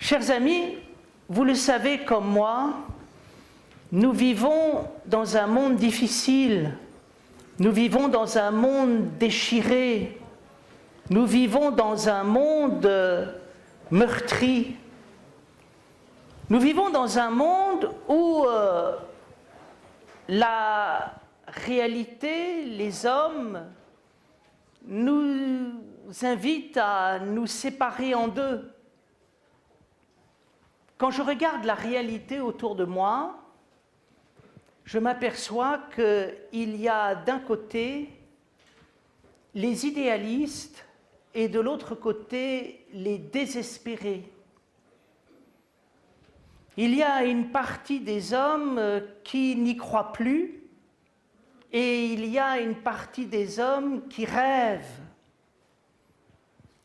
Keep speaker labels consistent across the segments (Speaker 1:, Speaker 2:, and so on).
Speaker 1: Chers amis, vous le savez comme moi, nous vivons dans un monde difficile, nous vivons dans un monde déchiré, nous vivons dans un monde meurtri. Nous vivons dans un monde où la réalité, les hommes, nous invitent à nous séparer en deux. Quand je regarde la réalité autour de moi, je m'aperçois qu'il y a d'un côté les idéalistes et de l'autre côté les désespérés. Il y a une partie des hommes qui n'y croient plus et il y a une partie des hommes qui rêvent.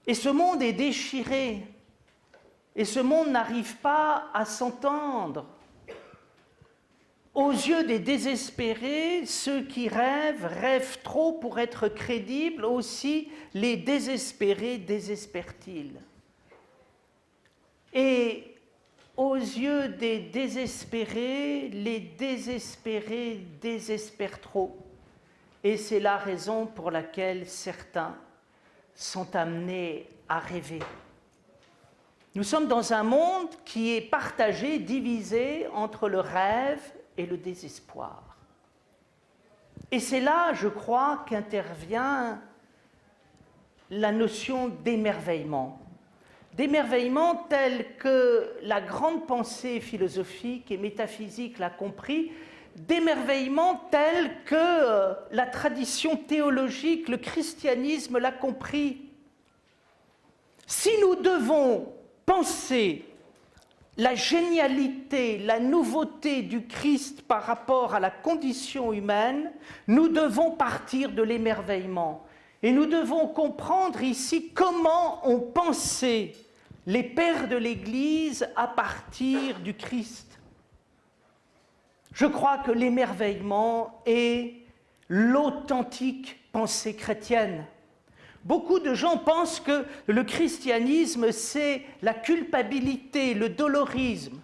Speaker 1: Et ce monde est déchiré et ce monde n'arrive pas à s'entendre. Aux yeux des désespérés, ceux qui rêvent trop pour être crédibles, aussi les désespérés désespèrent-ils. Et aux yeux des désespérés, les désespérés désespèrent trop. Et c'est la raison pour laquelle certains sont amenés à rêver. Nous sommes dans un monde qui est partagé, divisé entre le rêve et le désespoir. Et c'est là, je crois, qu'intervient la notion d'émerveillement. D'émerveillement tel que la grande pensée philosophique et métaphysique l'a compris, d'émerveillement tel que la tradition théologique, le christianisme l'a compris. Si nous devons penser la génialité, la nouveauté du Christ par rapport à la condition humaine, nous devons partir de l'émerveillement. Et nous devons comprendre ici comment ont pensé les pères de l'Église à partir du Christ. Je crois que l'émerveillement est l'authentique pensée chrétienne. Beaucoup de gens pensent que le christianisme, c'est la culpabilité, le dolorisme.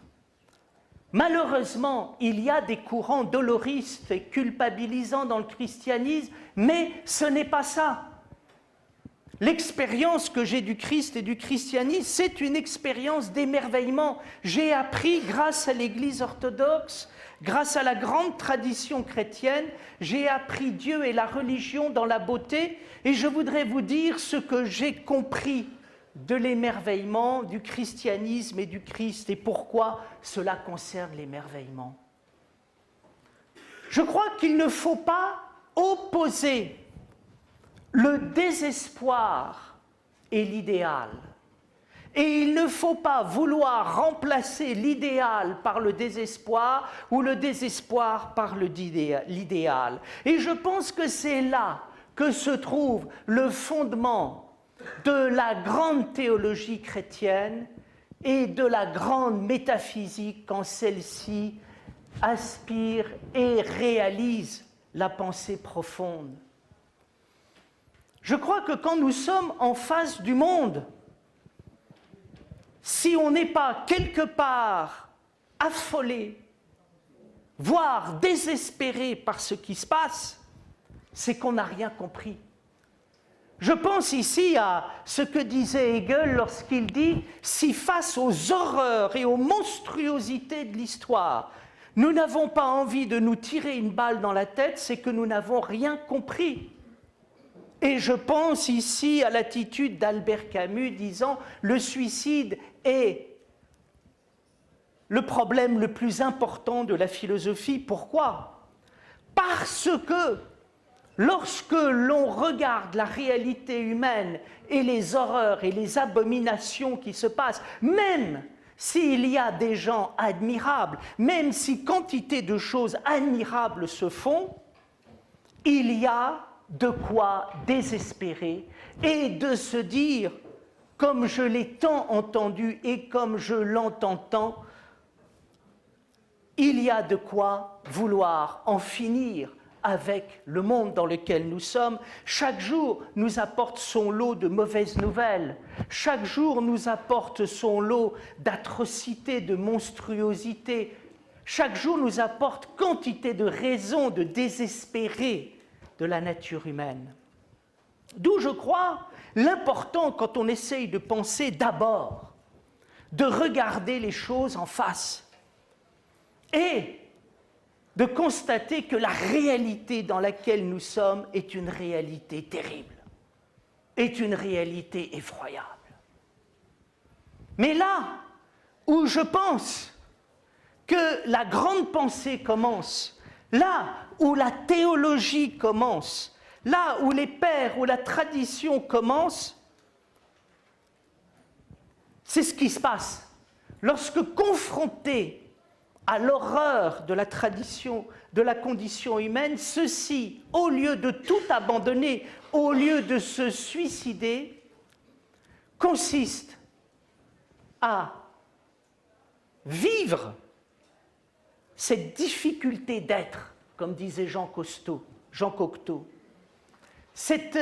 Speaker 1: Malheureusement, il y a des courants doloristes et culpabilisants dans le christianisme, mais ce n'est pas ça. L'expérience que j'ai du Christ et du christianisme, c'est une expérience d'émerveillement. J'ai appris, grâce à l'Église orthodoxe, grâce à la grande tradition chrétienne, j'ai appris Dieu et la religion dans la beauté, et je voudrais vous dire ce que j'ai compris de l'émerveillement, du christianisme et du Christ, et pourquoi cela concerne l'émerveillement. Je crois qu'il ne faut pas opposer le désespoir et l'idéal. Et il ne faut pas vouloir remplacer l'idéal par le désespoir ou le désespoir par l'idéal. Et je pense que c'est là que se trouve le fondement de la grande théologie chrétienne et de la grande métaphysique quand celle-ci aspire et réalise la pensée profonde. Je crois que quand nous sommes en face du monde, si on n'est pas quelque part affolé, voire désespéré par ce qui se passe, c'est qu'on n'a rien compris. Je pense ici à ce que disait Hegel lorsqu'il dit « Si face aux horreurs et aux monstruosités de l'histoire, nous n'avons pas envie de nous tirer une balle dans la tête, c'est que nous n'avons rien compris. » Et je pense ici à l'attitude d'Albert Camus disant « Le suicide est le problème le plus important de la philosophie. » Pourquoi ? Parce que lorsque l'on regarde la réalité humaine et les horreurs et les abominations qui se passent, même s'il y a des gens admirables, même si quantité de choses admirables se font, il y a de quoi désespérer et de se dire, comme je l'ai tant entendu et comme je l'entends tant, il y a de quoi vouloir en finir avec le monde dans lequel nous sommes. Chaque jour nous apporte son lot de mauvaises nouvelles. Chaque jour nous apporte son lot d'atrocités, de monstruosités. Chaque jour nous apporte quantité de raisons de désespérer de la nature humaine. D'où, je crois, l'important quand on essaye de penser d'abord, de regarder les choses en face et de constater que la réalité dans laquelle nous sommes est une réalité terrible, est une réalité effroyable. Mais là où je pense que la grande pensée commence, là où la théologie commence, là où les pères, où la tradition commence, c'est ce qui se passe. Lorsque confrontés à l'horreur de la tradition, de la condition humaine, ceux-ci, au lieu de tout abandonner, au lieu de se suicider, consistent à vivre cette difficulté d'être, comme disait Jean Cocteau, cette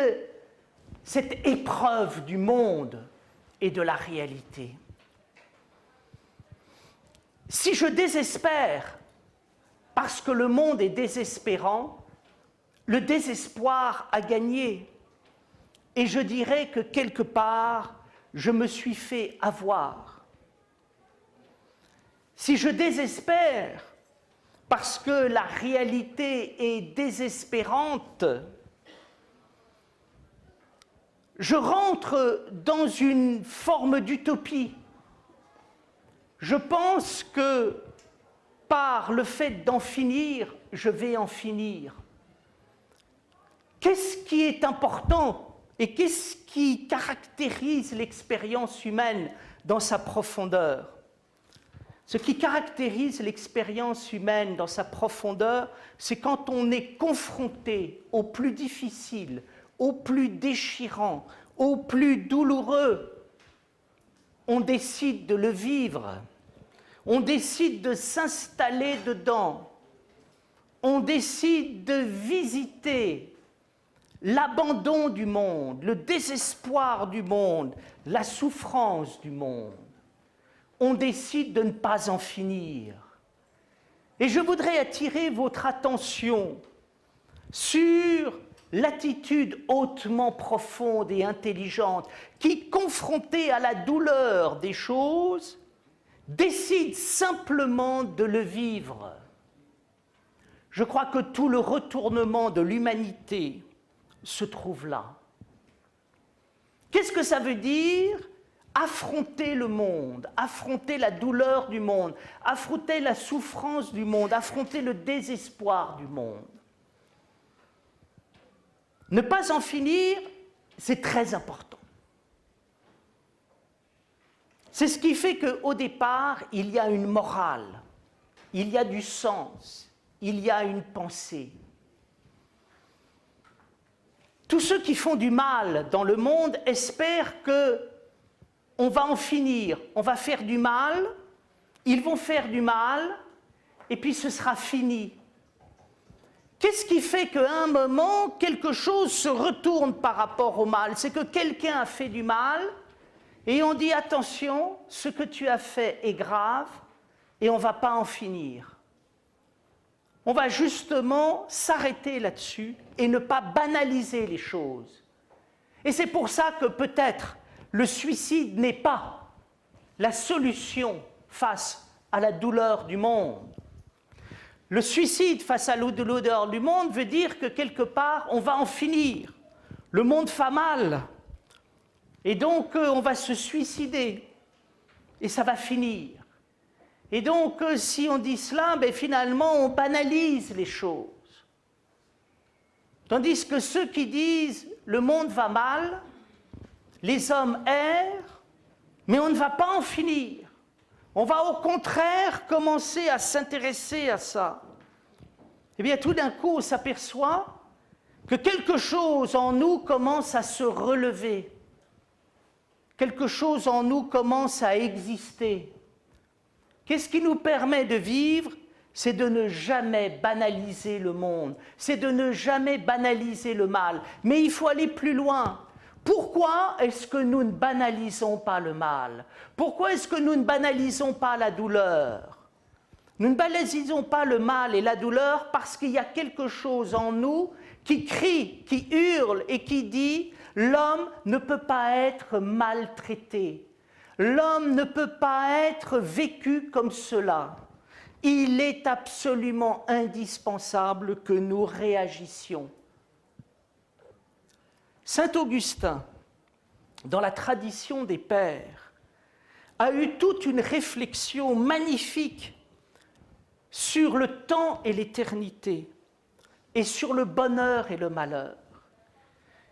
Speaker 1: épreuve du monde et de la réalité. Si je désespère parce que le monde est désespérant, le désespoir a gagné. Et je dirais que quelque part, je me suis fait avoir. Si je désespère parce que la réalité est désespérante, je rentre dans une forme d'utopie. Je pense que par le fait d'en finir, je vais en finir. Qu'est-ce qui est important et qu'est-ce qui caractérise l'expérience humaine dans sa profondeur? Ce qui caractérise l'expérience humaine dans sa profondeur, c'est quand on est confronté au plus difficile, au plus déchirant, au plus douloureux, on décide de le vivre, on décide de s'installer dedans, on décide de visiter l'abandon du monde, le désespoir du monde, la souffrance du monde. On décide de ne pas en finir. Et je voudrais attirer votre attention sur l'attitude hautement profonde et intelligente qui, confrontée à la douleur des choses, décide simplement de le vivre. Je crois que tout le retournement de l'humanité se trouve là. Qu'est-ce que ça veut dire ? Affronter le monde, affronter la douleur du monde, affronter la souffrance du monde, affronter le désespoir du monde. Ne pas en finir, c'est très important. C'est ce qui fait qu'au départ, il y a une morale, il y a du sens, il y a une pensée. Tous ceux qui font du mal dans le monde espèrent qu'on va en finir, on va faire du mal, ils vont faire du mal, et puis ce sera fini. Qu'est-ce qui fait qu'à un moment, quelque chose se retourne par rapport au mal? C'est que quelqu'un a fait du mal, et on dit attention, ce que tu as fait est grave, et on ne va pas en finir. On va justement s'arrêter là-dessus et ne pas banaliser les choses. Et c'est pour ça que peut-être le suicide n'est pas la solution face à la douleur du monde. Le suicide face à la douleur du monde veut dire que quelque part, on va en finir. Le monde va mal. Et donc, on va se suicider. Et ça va finir. Et donc, si on dit cela, ben, finalement, on banalise les choses. Tandis que ceux qui disent « le monde va mal », les hommes errent, mais on ne va pas en finir. On va au contraire commencer à s'intéresser à ça. Eh bien, tout d'un coup, on s'aperçoit que quelque chose en nous commence à se relever. Quelque chose en nous commence à exister. Qu'est-ce qui nous permet de vivre? c'est de ne jamais banaliser le monde, c'est de ne jamais banaliser le mal. Mais il faut aller plus loin. Pourquoi est-ce que nous ne banalisons pas le mal? Pourquoi est-ce que nous ne banalisons pas la douleur? Nous ne banalisons pas le mal et la douleur parce qu'il y a quelque chose en nous qui crie, qui hurle et qui dit « l'homme ne peut pas être maltraité, l'homme ne peut pas être vécu comme cela ». Il est absolument indispensable que nous réagissions. Saint Augustin, dans la tradition des pères, a eu toute une réflexion magnifique sur le temps et l'éternité, et sur le bonheur et le malheur.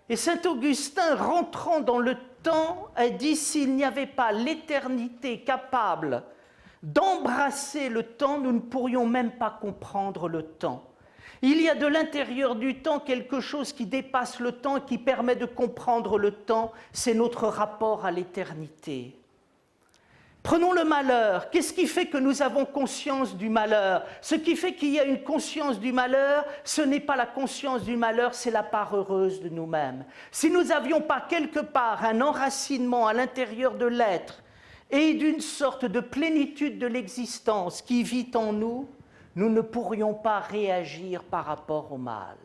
Speaker 1: Et saint Augustin, rentrant dans le temps, a dit « s'il n'y avait pas l'éternité capable d'embrasser le temps, nous ne pourrions même pas comprendre le temps. Il y a de l'intérieur du temps quelque chose qui dépasse le temps et qui permet de comprendre le temps, c'est notre rapport à l'éternité. » Prenons le malheur. Qu'est-ce qui fait que nous avons conscience du malheur? Ce qui fait qu'il y a une conscience du malheur, ce n'est pas la conscience du malheur, c'est la part heureuse de nous-mêmes. Si nous n'avions pas quelque part un enracinement à l'intérieur de l'être et d'une sorte de plénitude de l'existence qui vit en nous, nous ne pourrions pas réagir par rapport au mal.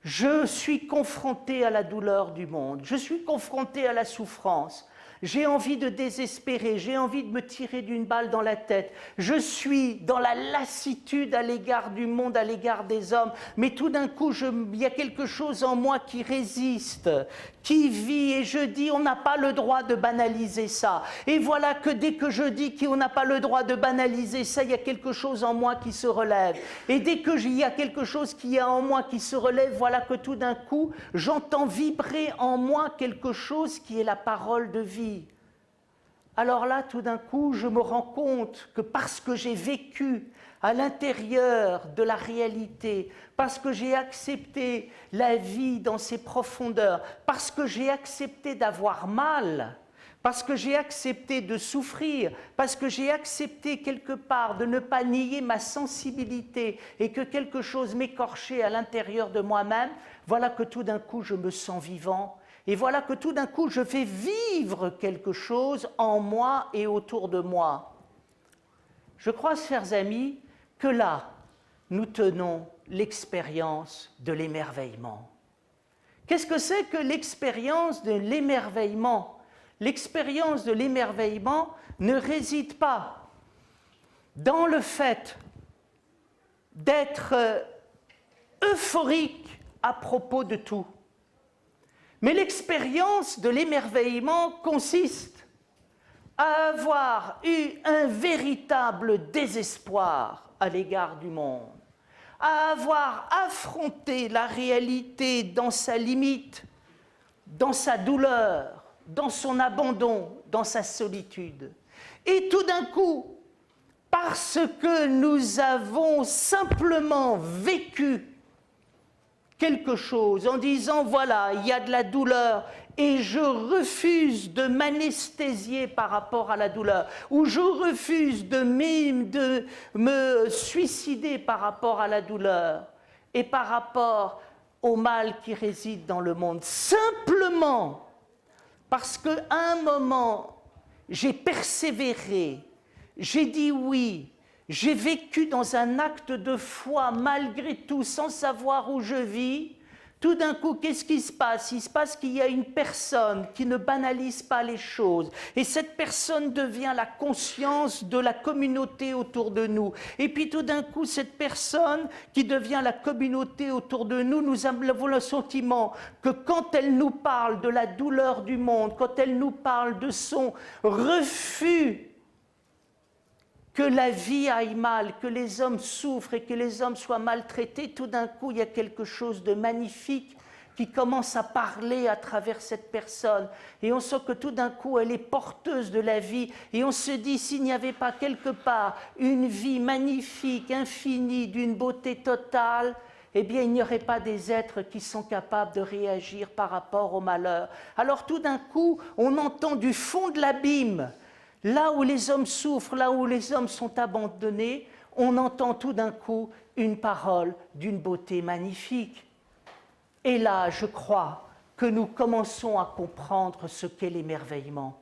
Speaker 1: Je suis confronté à la douleur du monde, je suis confronté à la souffrance. J'ai envie de désespérer, j'ai envie de me tirer d'une balle dans la tête. Je suis dans la lassitude à l'égard du monde, à l'égard des hommes. Mais tout d'un coup, il y a quelque chose en moi qui résiste, qui vit. Et je dis, on n'a pas le droit de banaliser ça. Et voilà que dès que je dis qu'on n'a pas le droit de banaliser ça, il y a quelque chose en moi qui se relève. Et dès qu'il y a quelque chose qui est en moi qui se relève, voilà que tout d'un coup, j'entends vibrer en moi quelque chose qui est la parole de vie. Alors là, tout d'un coup, je me rends compte que parce que j'ai vécu à l'intérieur de la réalité, parce que j'ai accepté la vie dans ses profondeurs, parce que j'ai accepté d'avoir mal, parce que j'ai accepté de souffrir, parce que j'ai accepté quelque part de ne pas nier ma sensibilité et que quelque chose m'écorchait à l'intérieur de moi-même, voilà que tout d'un coup, je me sens vivant. Et voilà que tout d'un coup, je fais vivre quelque chose en moi et autour de moi. Je crois, chers amis, que là, nous tenons l'expérience de l'émerveillement. Qu'est-ce que c'est que l'expérience de l'émerveillement? L'expérience de l'émerveillement ne réside pas dans le fait d'être euphorique à propos de tout. Mais l'expérience de l'émerveillement consiste à avoir eu un véritable désespoir à l'égard du monde, à avoir affronté la réalité dans sa limite, dans sa douleur, dans son abandon, dans sa solitude. Et tout d'un coup, parce que nous avons simplement vécu quelque chose en disant voilà, il y a de la douleur et je refuse de m'anesthésier par rapport à la douleur ou je refuse de me suicider par rapport à la douleur et par rapport au mal qui réside dans le monde. Simplement parce qu'à un moment, j'ai persévéré, j'ai dit oui, j'ai vécu dans un acte de foi malgré tout, sans savoir où je vis. Tout d'un coup, qu'est-ce qui se passe? Il se passe qu'il y a une personne qui ne banalise pas les choses. Et cette personne devient la conscience de la communauté autour de nous. Et puis tout d'un coup, cette personne qui devient la communauté autour de nous, nous avons le sentiment que quand elle nous parle de la douleur du monde, quand elle nous parle de son refus que la vie aille mal, que les hommes souffrent et que les hommes soient maltraités, tout d'un coup, il y a quelque chose de magnifique qui commence à parler à travers cette personne. Et on sent que tout d'un coup, elle est porteuse de la vie. Et on se dit, s'il n'y avait pas quelque part une vie magnifique, infinie, d'une beauté totale, eh bien, il n'y aurait pas des êtres qui sont capables de réagir par rapport au malheur. Alors tout d'un coup, on entend du fond de l'abîme, là où les hommes souffrent, là où les hommes sont abandonnés, on entend tout d'un coup une parole d'une beauté magnifique. Et là, je crois que nous commençons à comprendre ce qu'est l'émerveillement.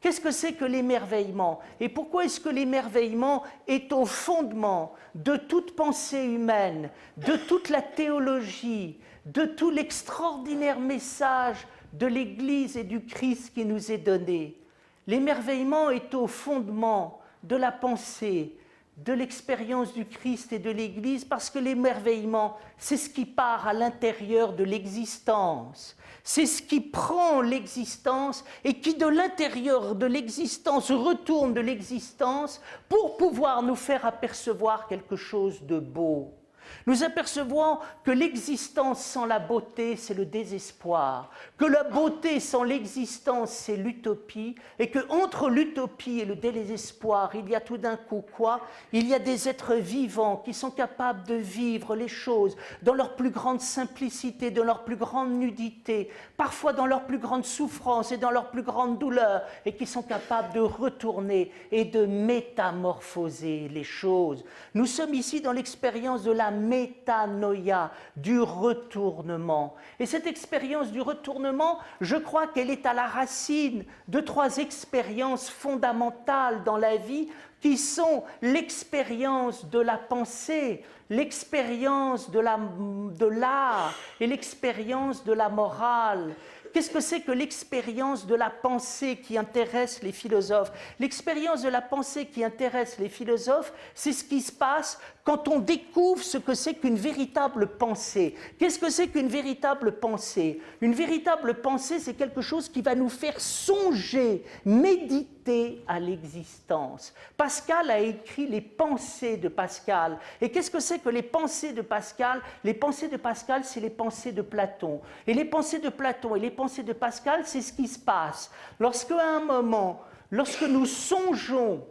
Speaker 1: Qu'est-ce que c'est que l'émerveillement? Et pourquoi est-ce que l'émerveillement est au fondement de toute pensée humaine, de toute la théologie, de tout l'extraordinaire message de l'Église et du Christ qui nous est donné? L'émerveillement est au fondement de la pensée, de l'expérience du Christ et de l'Église, parce que l'émerveillement, c'est ce qui part à l'intérieur de l'existence. C'est ce qui prend l'existence et qui, de l'intérieur de l'existence, retourne de l'existence pour pouvoir nous faire apercevoir quelque chose de beau. Nous apercevons que l'existence sans la beauté, c'est le désespoir, que la beauté sans l'existence, c'est l'utopie, et qu'entre l'utopie et le désespoir, il y a tout d'un coup quoi? Il y a des êtres vivants qui sont capables de vivre les choses dans leur plus grande simplicité, dans leur plus grande nudité, parfois dans leur plus grande souffrance et dans leur plus grande douleur, et qui sont capables de retourner et de métamorphoser les choses. Nous sommes ici dans l'expérience de la métanoïa, du retournement. Et cette expérience du retournement, je crois qu'elle est à la racine de 3 expériences fondamentales dans la vie qui sont l'expérience de la pensée, l'expérience de l'art et l'expérience de la morale. Qu'est-ce que c'est que l'expérience de la pensée qui intéresse les philosophes? L'expérience de la pensée qui intéresse les philosophes, c'est ce qui se passe quand on découvre ce que c'est qu'une véritable pensée. Qu'est-ce que c'est qu'une véritable pensée? Une véritable pensée, c'est quelque chose qui va nous faire songer, méditer à l'existence. Pascal a écrit les pensées de Pascal. Et qu'est-ce que c'est que les pensées de Pascal? Les pensées de Pascal, c'est les pensées de Platon. Et les pensées de Platon et les pensées de Pascal, c'est ce qui se passe. Lorsque, à un moment, lorsque nous songeons,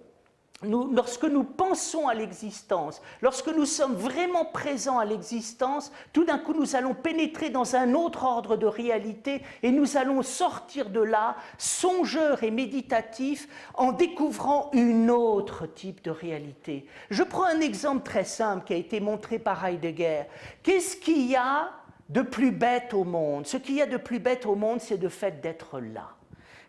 Speaker 1: lorsque nous pensons à l'existence, lorsque nous sommes vraiment présents à l'existence, tout d'un coup nous allons pénétrer dans un autre ordre de réalité et nous allons sortir de là, songeurs et méditatifs, en découvrant une autre type de réalité. Je prends un exemple très simple qui a été montré par Heidegger. Qu'est-ce qu'il y a de plus bête au monde? Ce qu'il y a de plus bête au monde, c'est le fait d'être là.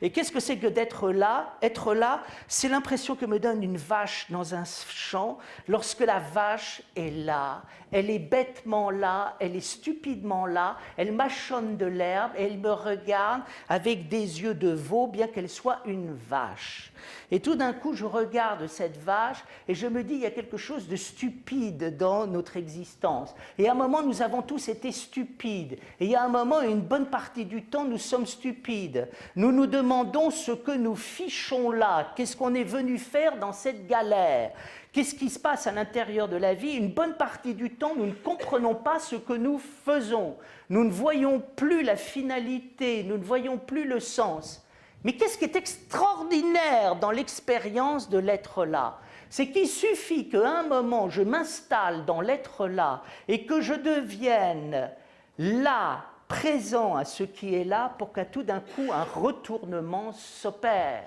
Speaker 1: Et qu'est-ce que c'est que d'être là? Être là, c'est l'impression que me donne une vache dans un champ. Lorsque la vache est là, elle est bêtement là, elle est stupidement là, elle mâchonne de l'herbe et elle me regarde avec des yeux de veau, bien qu'elle soit une vache. Et tout d'un coup, je regarde cette vache et je me dis, il y a quelque chose de stupide dans notre existence. Et à un moment, nous avons tous été stupides. Et il y a un moment, une bonne partie du temps, nous sommes stupides. Nous nous demandons ce que nous fichons là. Qu'est-ce qu'on est venu faire dans cette galère? Qu'est-ce qui se passe à l'intérieur de la vie? Une bonne partie du temps, nous ne comprenons pas ce que nous faisons. Nous ne voyons plus la finalité, nous ne voyons plus le sens. Mais qu'est-ce qui est extraordinaire dans l'expérience de l'être là? C'est qu'il suffit qu'à un moment, je m'installe dans l'être là et que je devienne là, présent à ce qui est là, pour qu'à tout d'un coup, un retournement s'opère.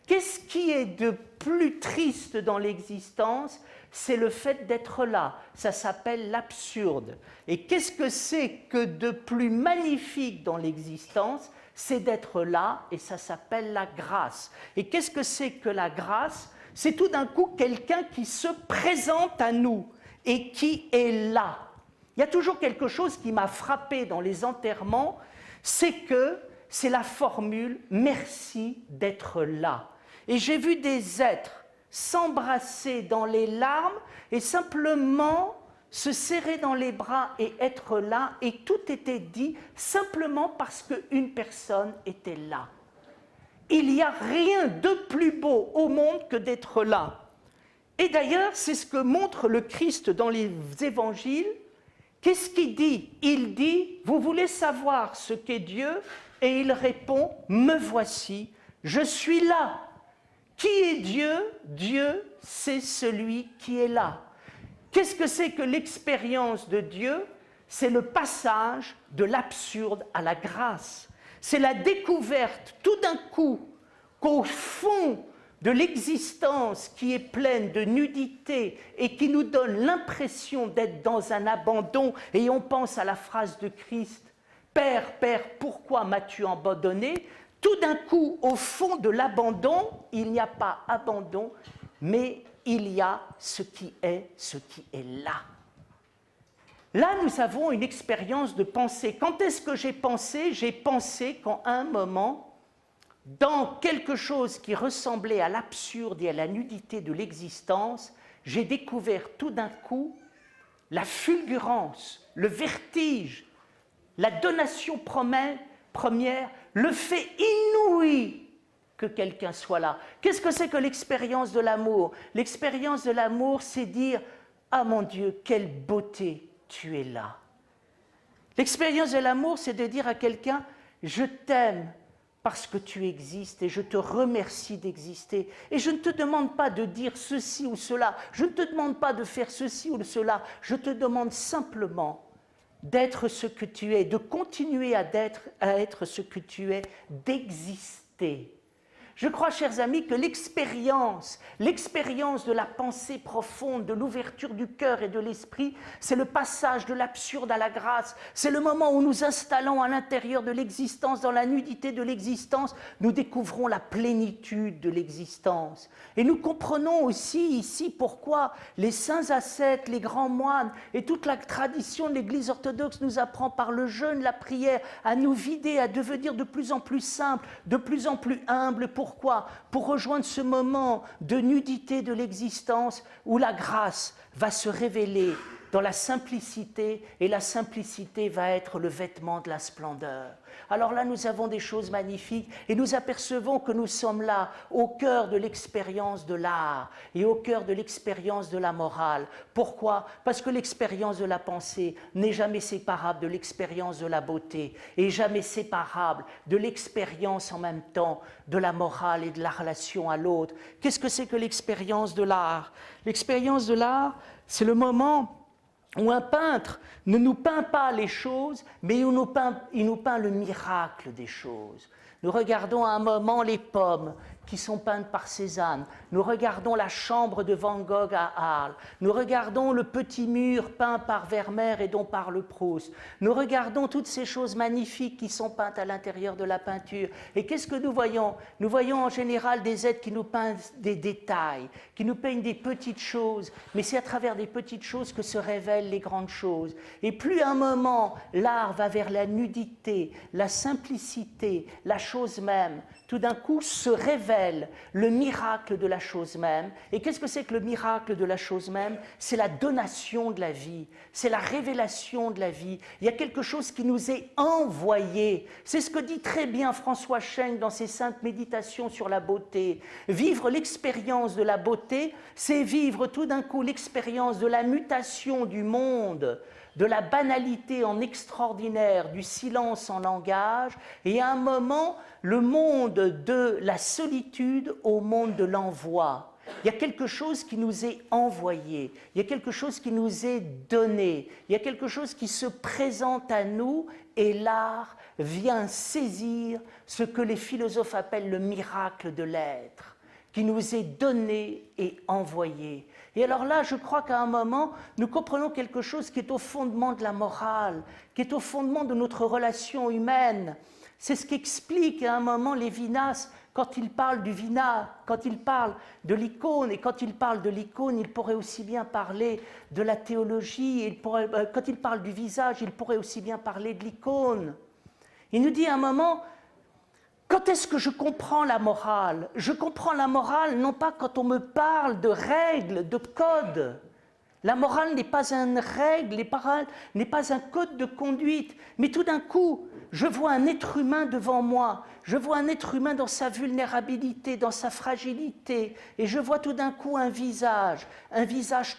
Speaker 1: Qu'est-ce qui est de plus triste dans l'existence? C'est le fait d'être là. Ça s'appelle l'absurde. Et qu'est-ce que c'est que de plus magnifique dans l'existence? C'est d'être là, et ça s'appelle la grâce. Et qu'est-ce que c'est que la grâce? C'est tout d'un coup quelqu'un qui se présente à nous et qui est là. Il y a toujours quelque chose qui m'a frappé dans les enterrements, c'est la formule « merci d'être là ». Et j'ai vu des êtres s'embrasser dans les larmes et simplement se serrer dans les bras et être là, et tout était dit simplement parce qu'une personne était là. Il n'y a rien de plus beau au monde que d'être là. Et d'ailleurs, c'est ce que montre le Christ dans les évangiles. Qu'est-ce qu'il dit? Il dit, vous voulez savoir ce qu'est Dieu? Et il répond, me voici, je suis là. Qui est Dieu? Dieu, c'est celui qui est là. Qu'est-ce que c'est que l'expérience de Dieu? C'est le passage de l'absurde à la grâce. C'est la découverte tout d'un coup qu'au fond de l'existence qui est pleine de nudité et qui nous donne l'impression d'être dans un abandon, et on pense à la phrase de Christ, « Père, Père, pourquoi m'as-tu abandonné ?» Tout d'un coup, au fond de l'abandon, il n'y a pas abandon, mais il y a ce qui est là. Là, nous avons une expérience de pensée. Quand est-ce que j'ai pensé? J'ai pensé qu'à un moment, dans quelque chose qui ressemblait à l'absurde et à la nudité de l'existence, j'ai découvert tout d'un coup la fulgurance, le vertige, la donation première, le fait inouï que quelqu'un soit là. Qu'est-ce que c'est que l'expérience de l'amour? L'expérience de l'amour, c'est dire « Ah mon Dieu, quelle beauté, tu es là ». L'expérience de l'amour, c'est de dire à quelqu'un « Je t'aime parce que tu existes et je te remercie d'exister. Et je ne te demande pas de dire ceci ou cela, je ne te demande pas de faire ceci ou cela, je te demande simplement d'être ce que tu es, de continuer à être ce que tu es, d'exister. » Je crois, chers amis, que l'expérience de la pensée profonde, de l'ouverture du cœur et de l'esprit, c'est le passage de l'absurde à la grâce. C'est le moment où nous installons à l'intérieur de l'existence, dans la nudité de l'existence, nous découvrons la plénitude de l'existence. Et nous comprenons aussi ici pourquoi les saints ascètes, les grands moines et toute la tradition de l'Église orthodoxe nous apprend par le jeûne, la prière, à nous vider, à devenir de plus en plus simples, de plus en plus humbles. Pourquoi? Pour rejoindre ce moment de nudité de l'existence où la grâce va se révéler dans la simplicité, et la simplicité va être le vêtement de la splendeur. Alors là, nous avons des choses magnifiques et nous apercevons que nous sommes là au cœur de l'expérience de l'art et au cœur de l'expérience de la morale. Pourquoi? Parce que l'expérience de la pensée n'est jamais séparable de l'expérience de la beauté et jamais séparable de l'expérience en même temps de la morale et de la relation à l'autre. Qu'est-ce que c'est que l'expérience de l'art? L'expérience de l'art, c'est le moment où un peintre ne nous peint pas les choses, mais il nous peint le miracle des choses. Nous regardons à un moment les pommes qui sont peintes par Cézanne. Nous regardons la chambre de Van Gogh à Arles. Nous regardons le petit mur peint par Vermeer et dont parle Proust. Nous regardons toutes ces choses magnifiques qui sont peintes à l'intérieur de la peinture. Et qu'est-ce que nous voyons? Nous voyons en général des êtres qui nous peignent des détails, qui nous peignent des petites choses. Mais c'est à travers des petites choses que se révèlent les grandes choses. Et plus à un moment, l'art va vers la nudité, la simplicité, la chose même, tout d'un coup se révèle le miracle de la chose même. Et qu'est-ce que c'est que le miracle de la chose même? C'est la donation de la vie, c'est la révélation de la vie. Il y a quelque chose qui nous est envoyé. C'est ce que dit très bien François Schenck dans ses saintes méditations sur la beauté. Vivre l'expérience de la beauté, c'est vivre tout d'un coup l'expérience de la mutation du monde, de la banalité en extraordinaire, du silence en langage, et à un moment, le monde de la solitude au monde de l'envoi. Il y a quelque chose qui nous est envoyé, il y a quelque chose qui nous est donné, il y a quelque chose qui se présente à nous, et l'art vient saisir ce que les philosophes appellent le miracle de l'être, qui nous est donné et envoyé. Et alors là, je crois qu'à un moment, nous comprenons quelque chose qui est au fondement de la morale, qui est au fondement de notre relation humaine. C'est ce qu'explique à un moment Lévinas quand il parle du vina, quand il parle de l'icône. Et quand il parle de l'icône, il pourrait aussi bien parler de la théologie. Quand il parle du visage, il pourrait aussi bien parler de l'icône. Il nous dit à un moment, quand est-ce que je comprends la morale? Je comprends la morale non pas quand on me parle de règles, de codes. La morale n'est pas une règle, la morale n'est pas un code de conduite, mais tout d'un coup, je vois un être humain devant moi, je vois un être humain dans sa vulnérabilité, dans sa fragilité, et je vois tout d'un coup un visage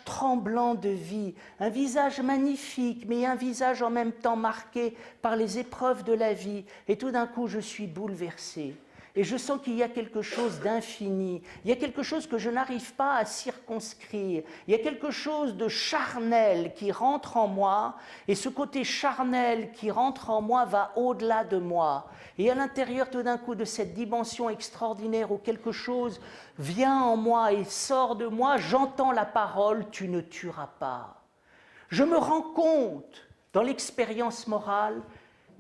Speaker 1: tremblant de vie, un visage magnifique, mais un visage en même temps marqué par les épreuves de la vie, et tout d'un coup, je suis bouleversé. et je sens qu'il y a quelque chose d'infini, il y a quelque chose que je n'arrive pas à circonscrire, il y a quelque chose de charnel qui rentre en moi, et ce côté charnel qui rentre en moi va au-delà de moi. Et à l'intérieur tout d'un coup de cette dimension extraordinaire où quelque chose vient en moi et sort de moi, j'entends la parole « tu ne tueras pas ». Je me rends compte dans l'expérience morale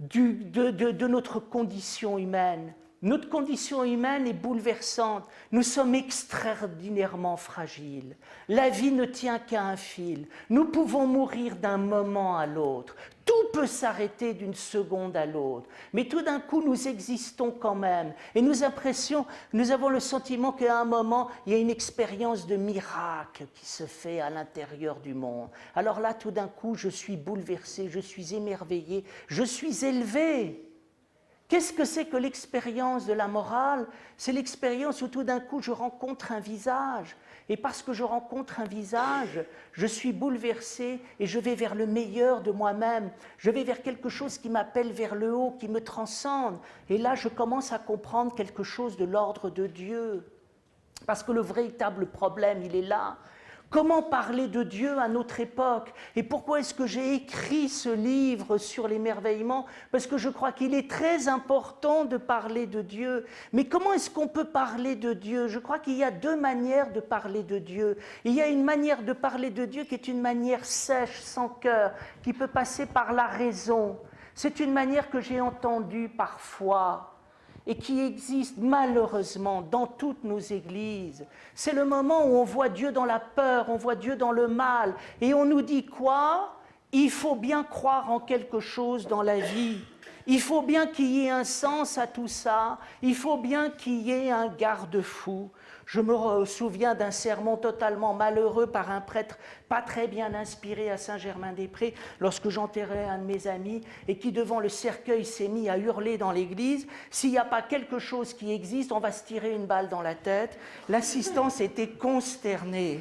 Speaker 1: de notre condition humaine. Notre condition humaine est bouleversante. Nous sommes extraordinairement fragiles. La vie ne tient qu'à un fil. Nous pouvons mourir d'un moment à l'autre. Tout peut s'arrêter d'une seconde à l'autre. Mais tout d'un coup, nous existons quand même. Et nous avons le sentiment qu'à un moment, il y a une expérience de miracle qui se fait à l'intérieur du monde. Alors là, tout d'un coup, je suis bouleversé, je suis émerveillé, je suis élevé. Qu'est-ce que c'est que l'expérience de la morale? C'est l'expérience où tout d'un coup je rencontre un visage. Et parce que je rencontre un visage, je suis bouleversé et je vais vers le meilleur de moi-même. Je vais vers quelque chose qui m'appelle vers le haut, qui me transcende. Et là, je commence à comprendre quelque chose de l'ordre de Dieu. Parce que le véritable problème, il est là. Comment parler de Dieu à notre époque? Et pourquoi est-ce que j'ai écrit ce livre sur l'émerveillement? Parce que je crois qu'il est très important de parler de Dieu. Mais comment est-ce qu'on peut parler de Dieu? Je crois qu'il y a deux manières de parler de Dieu. Il y a une manière de parler de Dieu qui est une manière sèche, sans cœur, qui peut passer par la raison. C'est une manière que j'ai entendue parfois et qui existe malheureusement dans toutes nos églises. C'est le moment où on voit Dieu dans la peur, on voit Dieu dans le mal, et on nous dit quoi? Il faut bien croire en quelque chose dans la vie. Il faut bien qu'il y ait un sens à tout ça, il faut bien qu'il y ait un garde-fou. Je me souviens d'un sermon totalement malheureux par un prêtre pas très bien inspiré à Saint-Germain-des-Prés lorsque j'enterrais un de mes amis et qui devant le cercueil s'est mis à hurler dans l'église « S'il n'y a pas quelque chose qui existe, on va se tirer une balle dans la tête ». L'assistance était consternée.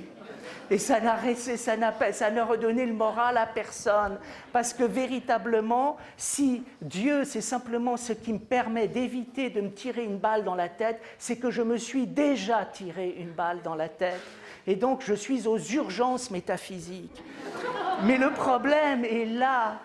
Speaker 1: Et ça ne redonnait le moral à personne. Parce que véritablement, si Dieu, c'est simplement ce qui me permet d'éviter de me tirer une balle dans la tête, c'est que je me suis déjà tiré une balle dans la tête. Et donc, je suis aux urgences métaphysiques. Mais le problème est là.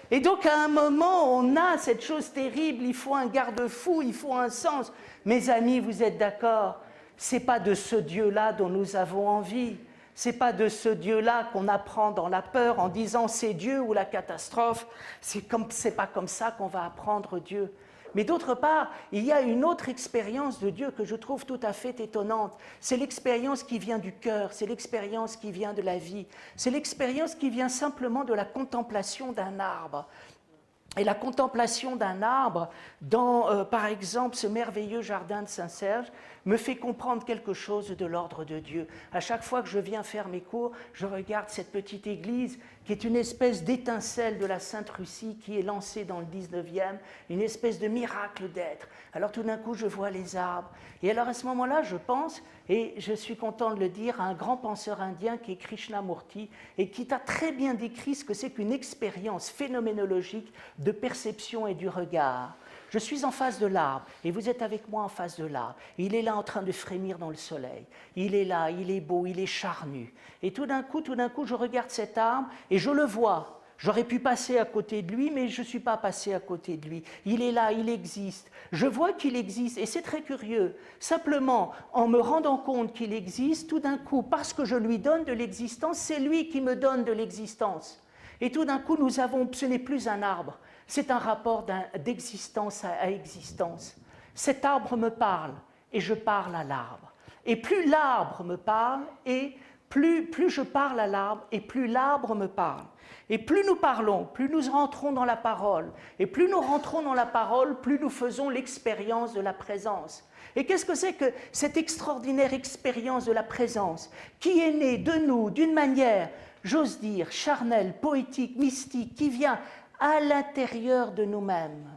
Speaker 1: Et donc, à un moment, on a cette chose terrible, il faut un garde-fou, il faut un sens. Mes amis, vous êtes d'accord? Ce n'est pas de ce Dieu-là dont nous avons envie. Ce n'est pas de ce Dieu-là qu'on apprend dans la peur en disant c'est Dieu ou la catastrophe. C'est pas comme ça qu'on va apprendre Dieu. Mais d'autre part, il y a une autre expérience de Dieu que je trouve tout à fait étonnante. C'est l'expérience qui vient du cœur, c'est l'expérience qui vient de la vie. C'est l'expérience qui vient simplement de la contemplation d'un arbre. Et la contemplation d'un arbre dans, par exemple, ce merveilleux jardin de Saint-Serge me fait comprendre quelque chose de l'ordre de Dieu. À chaque fois que je viens faire mes cours, je regarde cette petite église qui est une espèce d'étincelle de la Sainte Russie qui est lancée dans le 19e, une espèce de miracle d'être. Alors tout d'un coup, je vois les arbres. Et alors à ce moment-là, je pense, et je suis content de le dire, à un grand penseur indien qui est Krishnamurti, et qui t'a très bien décrit ce que c'est qu'une expérience phénoménologique de perception et du regard. Je suis en face de l'arbre, et vous êtes avec moi en face de l'arbre. Il est là en train de frémir dans le soleil. Il est là, il est beau, il est charnu. Et tout d'un coup, je regarde cet arbre, et je le vois. J'aurais pu passer à côté de lui, mais je ne suis pas passé à côté de lui. Il est là, il existe. Je vois qu'il existe, et c'est très curieux. Simplement, en me rendant compte qu'il existe, tout d'un coup, parce que je lui donne de l'existence, c'est lui qui me donne de l'existence. Et tout d'un coup, ce n'est plus un arbre, c'est un rapport d'existence à existence. Cet arbre me parle, et je parle à l'arbre. Et plus l'arbre me parle, et plus je parle à l'arbre, et plus l'arbre me parle. Et plus nous parlons, plus nous rentrons dans la parole. Et plus nous rentrons dans la parole, plus nous faisons l'expérience de la présence. Et qu'est-ce que c'est que cette extraordinaire expérience de la présence qui est née de nous d'une manière, j'ose dire, charnelle, poétique, mystique, qui vient à l'intérieur de nous-mêmes?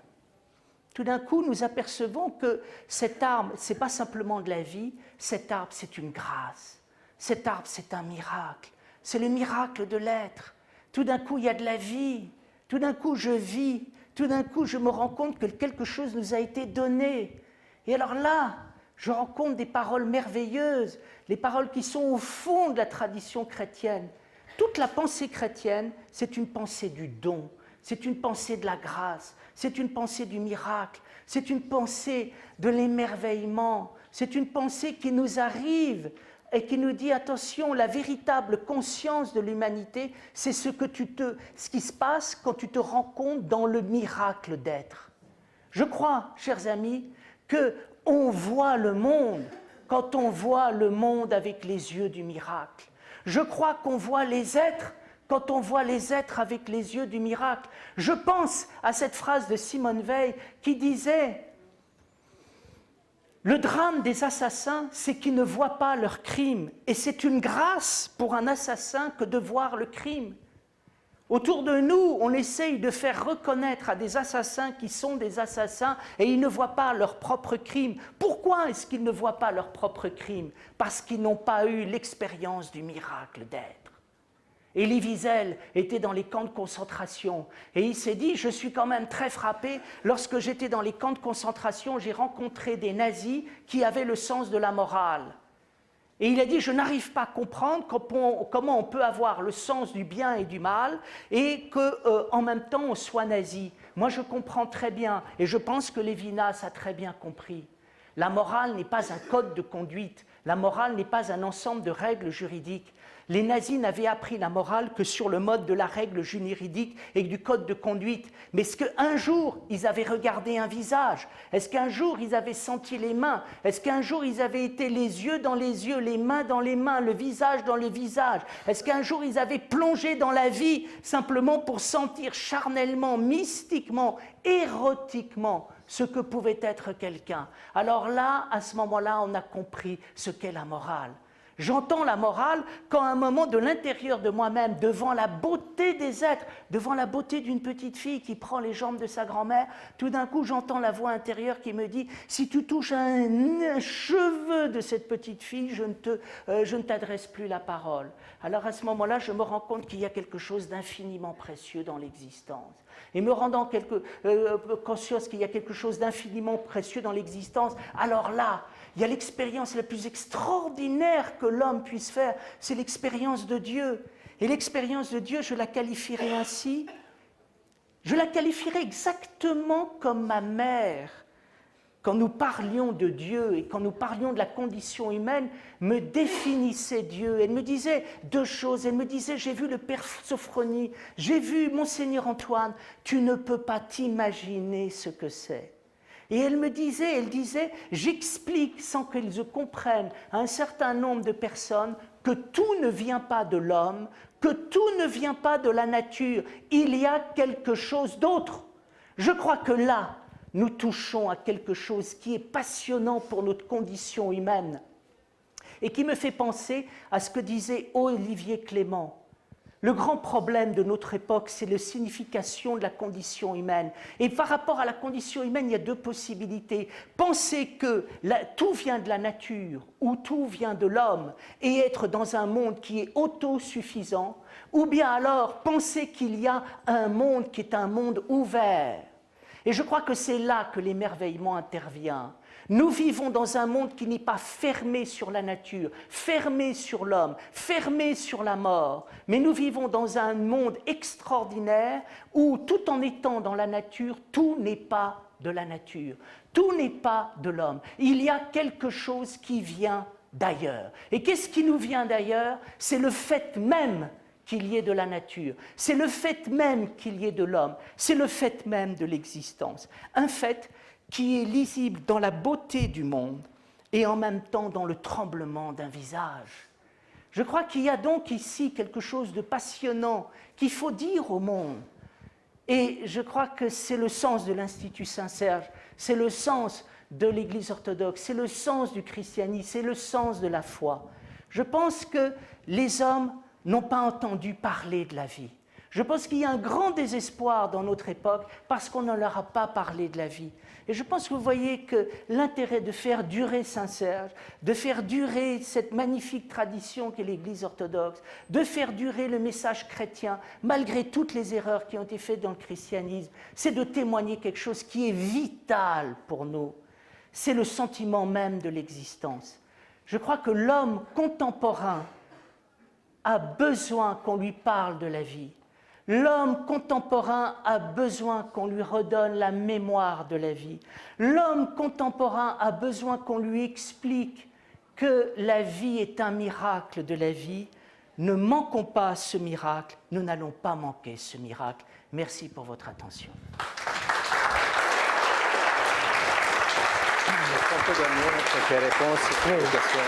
Speaker 1: Tout d'un coup, nous apercevons que cet arbre, ce n'est pas simplement de la vie, cet arbre, c'est une grâce. Cet arbre, c'est un miracle. C'est le miracle de l'être. Tout d'un coup, il y a de la vie. Tout d'un coup, je vis. Tout d'un coup, je me rends compte que quelque chose nous a été donné. Et alors là, je rencontre des paroles merveilleuses, les paroles qui sont au fond de la tradition chrétienne. Toute la pensée chrétienne, c'est une pensée du don, c'est une pensée de la grâce, c'est une pensée du miracle, c'est une pensée de l'émerveillement, c'est une pensée qui nous arrive et qui nous dit, attention, la véritable conscience de l'humanité, c'est ce qui se passe quand tu te rends compte dans le miracle d'être. Je crois, chers amis, qu'on voit le monde quand on voit le monde avec les yeux du miracle. Je crois qu'on voit les êtres quand on voit les êtres avec les yeux du miracle. Je pense à cette phrase de Simone Weil qui disait « Le drame des assassins, c'est qu'ils ne voient pas leur crime, et c'est une grâce pour un assassin que de voir le crime. » Autour de nous, on essaye de faire reconnaître à des assassins qui sont des assassins et ils ne voient pas leur propre crime. Pourquoi est-ce qu'ils ne voient pas leur propre crime? Parce qu'ils n'ont pas eu l'expérience du miracle d'être. Elie Wiesel était dans les camps de concentration et il s'est dit, je suis quand même très frappé, lorsque j'étais dans les camps de concentration, j'ai rencontré des nazis qui avaient le sens de la morale. Et il a dit, je n'arrive pas à comprendre comment on peut avoir le sens du bien et du mal et qu'en même temps on soit nazi. Moi je comprends très bien et je pense que Lévinas a très bien compris. La morale n'est pas un code de conduite, la morale n'est pas un ensemble de règles juridiques. Les nazis n'avaient appris la morale que sur le mode de la règle juridique et du code de conduite. Mais est-ce qu'un jour, ils avaient regardé un visage? Est-ce qu'un jour, ils avaient senti les mains? Est-ce qu'un jour, ils avaient été les yeux dans les yeux, les mains dans les mains, le visage dans le visage? Est-ce qu'un jour, ils avaient plongé dans la vie simplement pour sentir charnellement, mystiquement, érotiquement ce que pouvait être quelqu'un? Alors là, à ce moment-là, on a compris ce qu'est la morale. J'entends la morale quand à un moment de l'intérieur de moi-même, devant la beauté des êtres, devant la beauté d'une petite fille qui prend les jambes de sa grand-mère, tout d'un coup j'entends la voix intérieure qui me dit « Si tu touches un cheveu de cette petite fille, je ne t'adresse plus la parole. » Alors à ce moment-là, je me rends compte qu'il y a quelque chose d'infiniment précieux dans l'existence. Et me rendant conscience qu'il y a quelque chose d'infiniment précieux dans l'existence, alors là, il y a l'expérience la plus extraordinaire que l'homme puisse faire, c'est l'expérience de Dieu. Et l'expérience de Dieu, je la qualifierais ainsi, je la qualifierais exactement comme ma mère, quand nous parlions de Dieu et quand nous parlions de la condition humaine, me définissait Dieu. Elle me disait deux choses. Elle me disait, j'ai vu le Père Sophronie, j'ai vu Monseigneur Antoine, tu ne peux pas t'imaginer ce que c'est. Et elle disait, j'explique sans qu'ils comprennent à un certain nombre de personnes que tout ne vient pas de l'homme, que tout ne vient pas de la nature, il y a quelque chose d'autre. Je crois que là, nous touchons à quelque chose qui est passionnant pour notre condition humaine et qui me fait penser à ce que disait Olivier Clément. Le grand problème de notre époque, c'est la signification de la condition humaine. Et par rapport à la condition humaine, il y a deux possibilités. Penser que tout vient de la nature ou tout vient de l'homme et être dans un monde qui est autosuffisant, ou bien alors penser qu'il y a un monde qui est un monde ouvert. Et je crois que c'est là que l'émerveillement intervient. Nous vivons dans un monde qui n'est pas fermé sur la nature, fermé sur l'homme, fermé sur la mort, mais nous vivons dans un monde extraordinaire où, tout en étant dans la nature, tout n'est pas de la nature, tout n'est pas de l'homme. Il y a quelque chose qui vient d'ailleurs. Et qu'est-ce qui nous vient d'ailleurs? C'est le fait même qu'il y ait de la nature, c'est le fait même qu'il y ait de l'homme, c'est le fait même de l'existence. Un fait qui est lisible dans la beauté du monde et en même temps dans le tremblement d'un visage. Je crois qu'il y a donc ici quelque chose de passionnant qu'il faut dire au monde. Et je crois que c'est le sens de l'Institut Saint-Serge, c'est le sens de l'Église orthodoxe, c'est le sens du christianisme, c'est le sens de la foi. Je pense que les hommes n'ont pas entendu parler de la vie. Je pense qu'il y a un grand désespoir dans notre époque parce qu'on ne leur a pas parlé de la vie. Et je pense que vous voyez que l'intérêt de faire durer Saint-Serge, de faire durer cette magnifique tradition qu'est l'Église orthodoxe, de faire durer le message chrétien, malgré toutes les erreurs qui ont été faites dans le christianisme, c'est de témoigner quelque chose qui est vital pour nous. c'est le sentiment même de l'existence. Je crois que l'homme contemporain a besoin qu'on lui parle de la vie. L'homme contemporain a besoin qu'on lui redonne la mémoire de la vie. L'homme contemporain a besoin qu'on lui explique que la vie est un miracle de la vie. Ne manquons pas ce miracle, nous n'allons pas manquer ce miracle. Merci pour votre attention.
Speaker 2: On peut donner quelques réponses aux questions.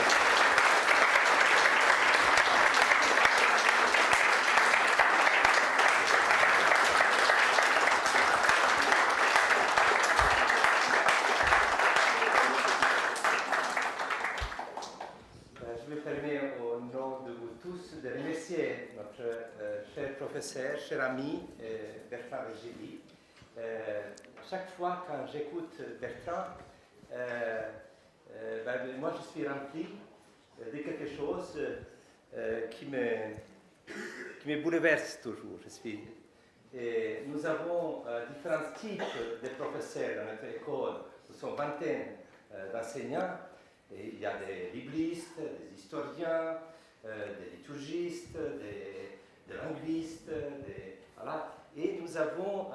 Speaker 3: Je me permets au nom de vous tous de remercier notre cher professeur, cher ami Bertrand Vergely. Chaque fois quand j'écoute Bertrand, moi je suis rempli de quelque chose qui me bouleverse toujours. Nous avons différents types de professeurs dans notre école. Nous sommes vingtaine d'enseignants. Et il y a des libristes, des historiens, des liturgistes, des linguistes, voilà. Et nous avons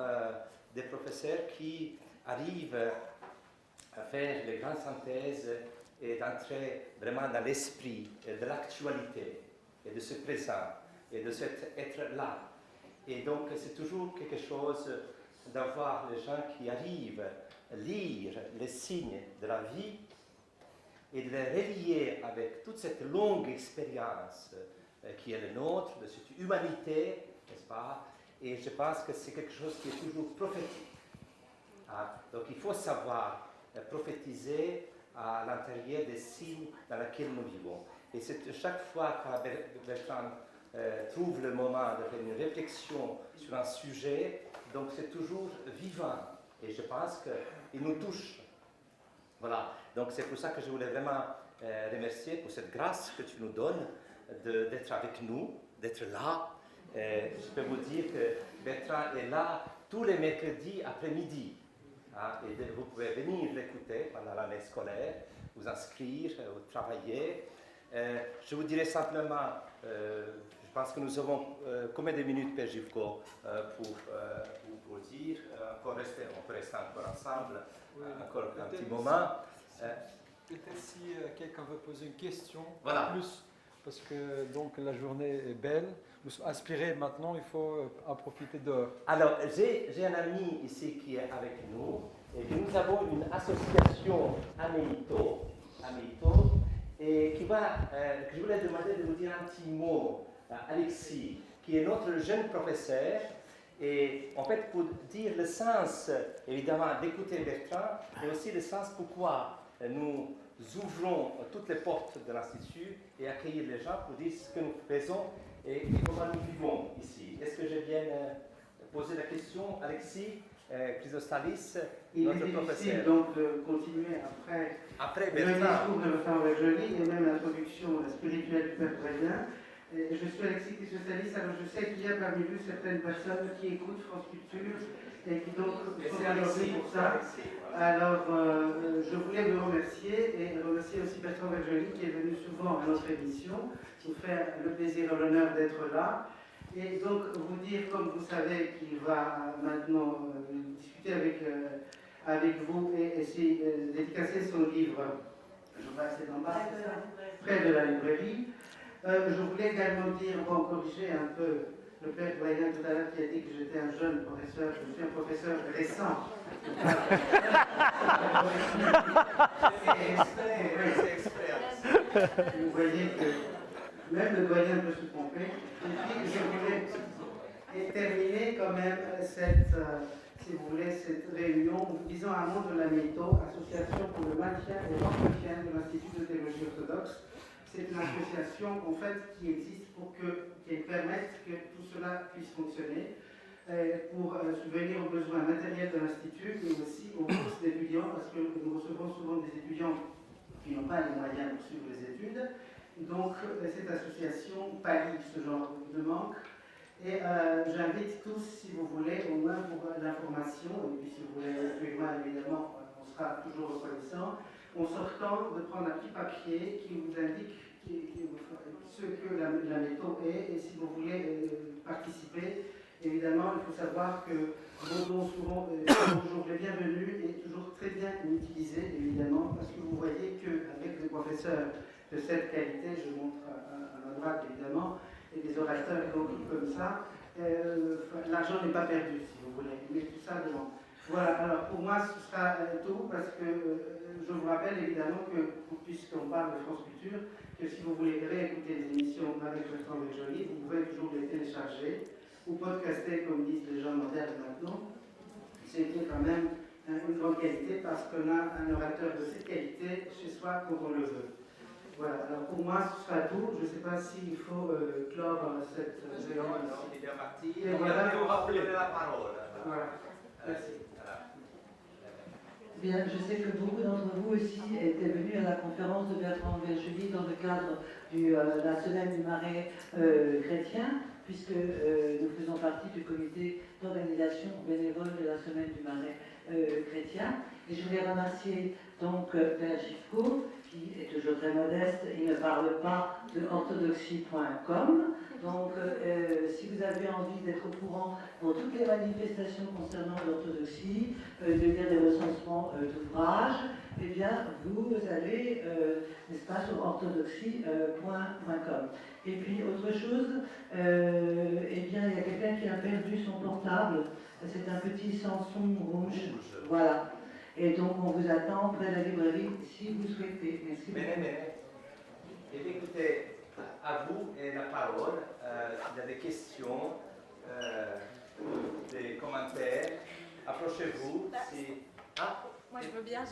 Speaker 3: des professeurs qui arrivent à faire les grandes synthèses et d'entrer vraiment dans l'esprit de l'actualité et de ce présent et de cet être-là. Et donc c'est toujours quelque chose d'avoir les gens qui arrivent à lire les signes de la vie et de les relier avec toute cette longue expérience qui est la nôtre, de cette humanité, n'est-ce pas? Et je pense que c'est quelque chose qui est toujours prophétique. Donc il faut savoir prophétiser à l'intérieur des signes dans lesquels nous vivons. Et c'est chaque fois que Bertrand trouve le moment de faire une réflexion sur un sujet, donc c'est toujours vivant. Et je pense qu'il nous touche. Voilà, donc c'est pour ça que je voulais vraiment remercier pour cette grâce que tu nous donnes d'être avec nous, d'être là. Je peux vous dire que Bertrand est là tous les mercredis après-midi. Et vous pouvez venir l'écouter pendant l'année scolaire, vous inscrire, vous travailler. Je vous dirais simplement, je pense que nous avons combien de minutes, Père Givko, pour dire, on peut rester encore ensemble.
Speaker 4: Oui,
Speaker 3: encore un petit moment.
Speaker 4: Peut-être si quelqu'un veut poser une question,
Speaker 3: Voilà.
Speaker 4: plus, parce que donc la journée est belle, nous sommes inspirés maintenant, il faut en profiter dehors.
Speaker 3: Alors, j'ai un ami ici qui est avec nous, et nous avons une association Améito, et que je voulais demander de vous dire un petit mot, Alexis, qui est notre jeune professeur. Et en fait, pour dire le sens, évidemment, d'écouter Bertrand, mais aussi le sens pourquoi nous ouvrons toutes les portes de l'Institut et accueillir les gens pour dire ce que nous faisons et comment nous vivons ici. Est-ce que j'ai bien posé la question, Alexis Chrysostalis, notre professeur?
Speaker 5: Il est difficile donc de continuer après le discours de Bertrand Vergely et même l'introduction spirituelle du Père Brévin. Je suis Alexis Chrysostalis, alors je sais qu'il y a parmi vous certaines personnes qui écoutent France Culture et qui donc sont aujourd'hui pour ça. Alors je voulais vous remercier et remercier aussi Bertrand Vergely qui est venu souvent à notre émission, nous faire le plaisir et l'honneur d'être là. Et donc vous dire, comme vous savez, qu'il va maintenant discuter avec vous et essayer dédicacer son livre, je vois c'est en bas, près de la librairie. Je voulais également dire, bon, corriger un peu le père Brian tout à l'heure qui a dit que j'étais un jeune professeur. Je suis un professeur récent. Vous voyez que même le doyen peut se tromper. Et puis, je voulais terminer quand même si vous voulez, cette réunion en vous disant un mot de l'Améito, Association pour le maintien et l'entretien de l'Institut de théologie orthodoxe. C'est une association en fait qui existe pour qui permette que tout cela puisse fonctionner, pour subvenir aux besoins matériels de l'Institut, mais aussi aux bourses d'étudiants, parce que nous recevons souvent des étudiants qui n'ont pas les moyens pour suivre les études. Donc cette association pallie ce genre de manque. Et j'invite tous, si vous voulez, au moins pour l'information, et puis si vous voulez plus loin, évidemment, on sera toujours reconnaissant, en sortant, de prendre un petit papier qui vous indique ce que la méthode est, et si vous voulez participer, évidemment, il faut savoir que vos dons seront toujours les bienvenus et toujours très bien utilisés, évidemment, parce que vous voyez qu'avec des professeurs de cette qualité, je montre à ma droite, évidemment, et des orateurs comme ça, l'argent n'est pas perdu, si vous voulez, mais tout ça devant. Voilà, alors pour moi, ce sera tout, parce que je vous rappelle évidemment que, puisqu'on parle de France Culture, que si vous voulez réécouter les émissions avec Bertrand Verjoly, vous pouvez toujours les télécharger ou podcaster, comme disent les gens modernes maintenant. C'est quand même une grande qualité, parce qu'on a un orateur de cette qualité chez soi quand on le veut. Voilà, alors pour moi, ce sera tout. Je ne sais pas s'il faut clore cette séance.
Speaker 3: Non, il est bien parti.
Speaker 5: Et voilà.
Speaker 3: On va vous donner la parole.
Speaker 5: Voilà, merci.
Speaker 6: Bien, je sais que beaucoup d'entre vous aussi étaient venus à la conférence de Bertrand Verjoly dans le cadre de la semaine du Marais chrétien, puisque nous faisons partie du comité d'organisation bénévole de la semaine du Marais chrétien. Et je voulais remercier donc Père Gifco, qui est toujours très modeste, il ne parle pas de orthodoxie.com. Donc, si vous avez envie d'être au courant pour toutes les manifestations concernant l'orthodoxie, de lire des recensements d'ouvrages, eh bien, vous allez, n'est-ce pas, sur orthodoxie.com. Et puis, autre chose, eh bien, il y a quelqu'un qui a perdu son portable. C'est un petit Samsung rouge. Voilà. Et donc, on vous attend près de la librairie si vous souhaitez. Merci beaucoup.
Speaker 3: Et écoutez, à vous et la parole. S'il y a des questions, des commentaires, approchez-vous.
Speaker 7: Moi, je veux bien.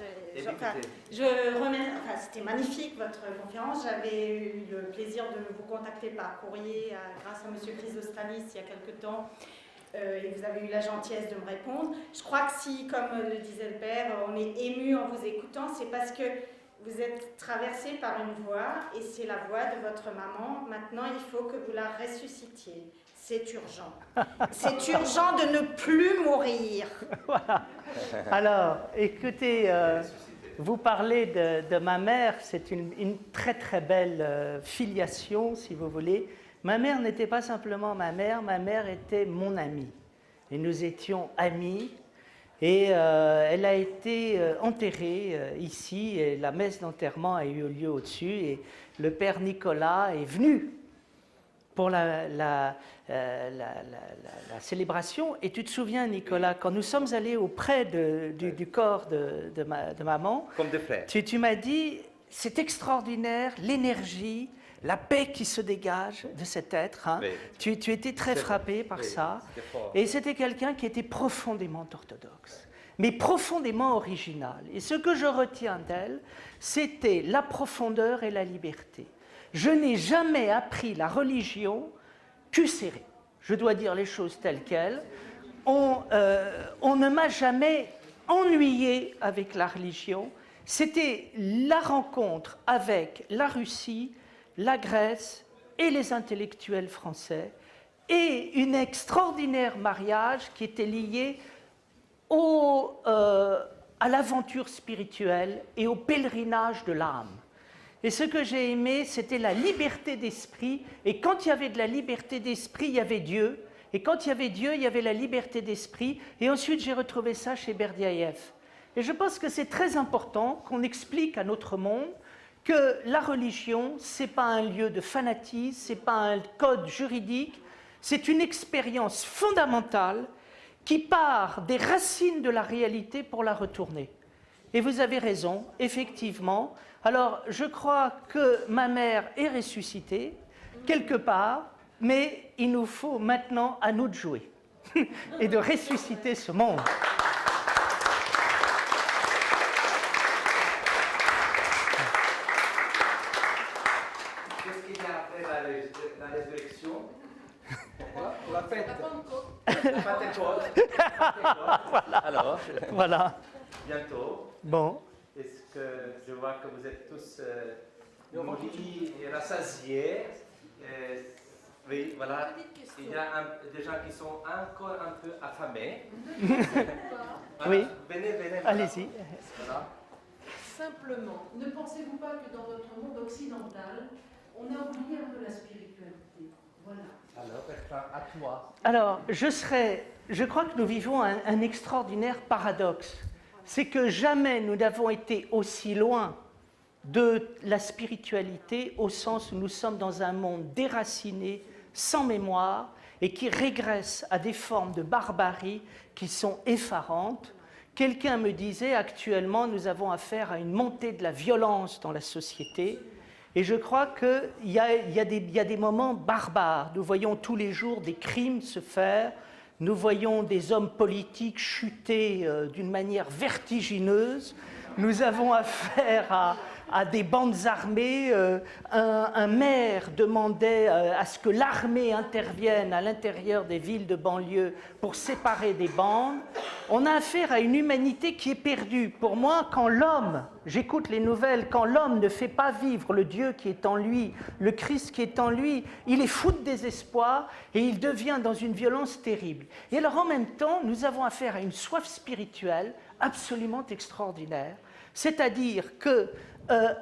Speaker 7: C'était magnifique votre conférence. J'avais eu le plaisir de vous contacter par courrier grâce à M. Chrysostanis il y a quelque temps. Et vous avez eu la gentillesse de me répondre. Je crois que si, comme le disait le Père, on est ému en vous écoutant, c'est parce que vous êtes traversé par une voie, et c'est la voie de votre maman. Maintenant, il faut que vous la ressuscitiez. C'est urgent. C'est urgent de ne plus mourir.
Speaker 1: Voilà. Alors, écoutez, vous parlez de ma mère, c'est une très très belle filiation, si vous voulez. Ma mère n'était pas simplement ma mère était mon amie. Et nous étions amis. Et elle a été enterrée ici, et la messe d'enterrement a eu lieu au-dessus, et le père Nicolas est venu pour la célébration. Et tu te souviens, Nicolas, quand nous sommes allés auprès du corps de maman,
Speaker 3: comme des frères,
Speaker 1: tu m'as dit, c'est extraordinaire, l'énergie, la paix qui se dégage de cet être. Hein.
Speaker 3: Oui.
Speaker 1: Tu étais très frappé par ça. Et c'était quelqu'un qui était profondément orthodoxe, mais profondément original. Et ce que je retiens d'elle, c'était la profondeur et la liberté. Je n'ai jamais appris la religion cul serré. Je dois dire les choses telles quelles. On ne m'a jamais ennuyé avec la religion. C'était la rencontre avec la Russie, la Grèce et les intellectuels français, et un extraordinaire mariage qui était lié à l'aventure spirituelle et au pèlerinage de l'âme. Et ce que j'ai aimé, c'était la liberté d'esprit, et quand il y avait de la liberté d'esprit, il y avait Dieu, et quand il y avait Dieu, il y avait la liberté d'esprit, et ensuite j'ai retrouvé ça chez Berdiaïev. Et je pense que c'est très important qu'on explique à notre monde que la religion, ce n'est pas un lieu de fanatisme, ce n'est pas un code juridique, c'est une expérience fondamentale qui part des racines de la réalité pour la retourner. Et vous avez raison, effectivement. Alors, je crois que ma mère est ressuscitée, quelque part, mais il nous faut maintenant à nous de jouer et de ressusciter ce monde.
Speaker 3: Qu'est-ce qu'il y a après la résurrection?
Speaker 4: La fête.
Speaker 3: La Pentecôte.
Speaker 1: Voilà.
Speaker 3: Alors,
Speaker 1: Voilà.
Speaker 3: bientôt.
Speaker 1: Bon.
Speaker 3: Est-ce que je vois que vous êtes tous nourris et rassasiés? Oui, voilà. Il y a des gens qui sont encore un peu affamés. Voilà.
Speaker 1: Oui.
Speaker 3: Venez, venez.
Speaker 1: Allez-y.
Speaker 3: Voilà.
Speaker 8: Simplement, ne pensez-vous pas que dans notre monde occidental, on a oublié un peu la spiritualité? Voilà.
Speaker 3: Alors, Bertrand, à toi.
Speaker 1: Alors, je crois que nous vivons un extraordinaire paradoxe. C'est que jamais nous n'avons été aussi loin de la spiritualité au sens où nous sommes dans un monde déraciné, sans mémoire, et qui régresse à des formes de barbarie qui sont effarantes. Quelqu'un me disait, actuellement, nous avons affaire à une montée de la violence dans la société. Et je crois qu'il y a des moments barbares. Nous voyons tous les jours des crimes se faire. Nous voyons des hommes politiques chuter d'une manière vertigineuse. Nous avons affaire à des bandes armées. Un maire demandait à ce que l'armée intervienne à l'intérieur des villes de banlieue pour séparer des bandes. On a affaire à une humanité qui est perdue. Pour moi, quand l'homme, j'écoute les nouvelles, quand l'homme ne fait pas vivre le Dieu qui est en lui, le Christ qui est en lui, il est fou de désespoir et il devient dans une violence terrible. Et alors en même temps, nous avons affaire à une soif spirituelle absolument extraordinaire. C'est-à-dire que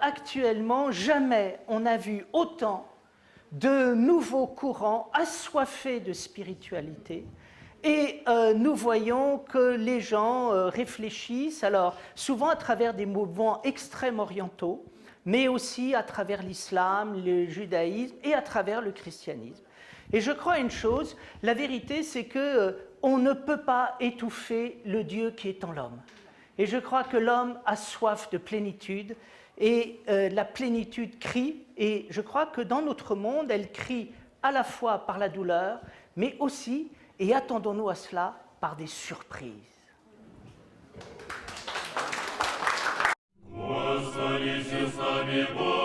Speaker 1: actuellement, jamais on n'a vu autant de nouveaux courants assoiffés de spiritualité. Et nous voyons que les gens réfléchissent, alors souvent à travers des mouvements extrêmes orientaux, mais aussi à travers l'islam, le judaïsme et à travers le christianisme. Et je crois une chose, la vérité c'est qu'on ne peut pas étouffer le Dieu qui est en l'homme. Et je crois que l'homme a soif de plénitude et la plénitude crie. Et je crois que dans notre monde, elle crie à la fois par la douleur, mais aussi, et attendons-nous à cela, par des surprises.
Speaker 9: Господи, с нами, Бог.